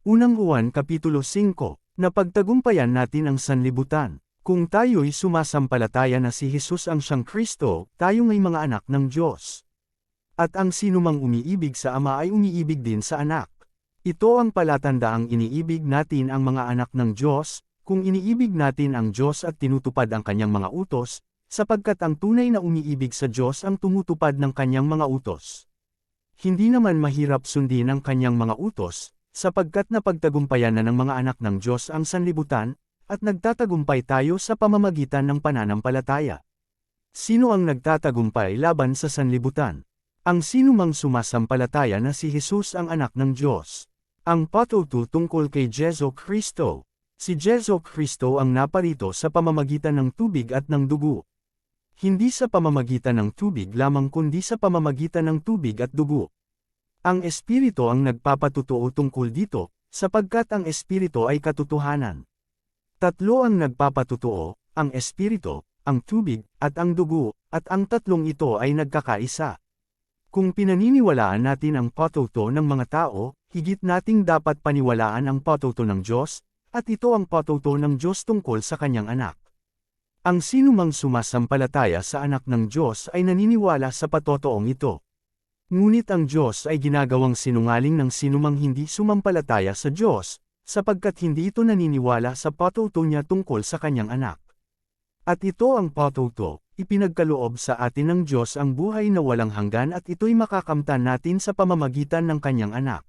Unang Juan Kapitulo 5, napagtagumpayan natin ang sanlibutan. Kung tayo'y sumasampalataya na si Jesus ang siyang Kristo, tayo nga'y mga anak ng Diyos. At ang sinumang umiibig sa Ama ay umiibig din sa anak. Ito ang palatandaang iniibig natin ang mga anak ng Diyos, kung iniibig natin ang Diyos at tinutupad ang kanyang mga utos, sapagkat ang tunay na umiibig sa Diyos ang tumutupad ng kanyang mga utos. Hindi naman mahirap sundin ang kanyang mga utos, sapagkat napagtagumpayan na ng mga anak ng Diyos ang sanlibutan, at nagtatagumpay tayo sa pamamagitan ng pananampalataya. Sino ang nagtatagumpay laban sa sanlibutan? Ang sinumang sumasampalataya na si Jesus ang anak ng Diyos. Ang patuto tungkol kay Jesu Kristo. Si Jesu Kristo ang naparito sa pamamagitan ng tubig at ng dugo. Hindi sa pamamagitan ng tubig lamang kundi sa pamamagitan ng tubig at dugo. Ang Espiritu ang nagpapatutuo tungkol dito, sapagkat ang Espiritu ay katotohanan. Tatlo ang nagpapatutuo, ang Espiritu, ang tubig, at ang dugo, at ang tatlong ito ay nagkakaisa. Kung pinaniniwalaan natin ang patuto ng mga tao, higit nating dapat paniwalaan ang patuto ng Diyos, at ito ang patuto ng Diyos tungkol sa kanyang anak. Ang sinumang sumasampalataya sa anak ng Diyos ay naniniwala sa patotoong ito. Ngunit ang Diyos ay ginagawang sinungaling ng sinumang hindi sumampalataya sa Diyos, sapagkat hindi ito naniniwala sa patuto niya tungkol sa kanyang anak. At ito ang patuto, ipinagkaloob sa atin ng Diyos ang buhay na walang hanggan at ito'y makakamtan natin sa pamamagitan ng kanyang anak.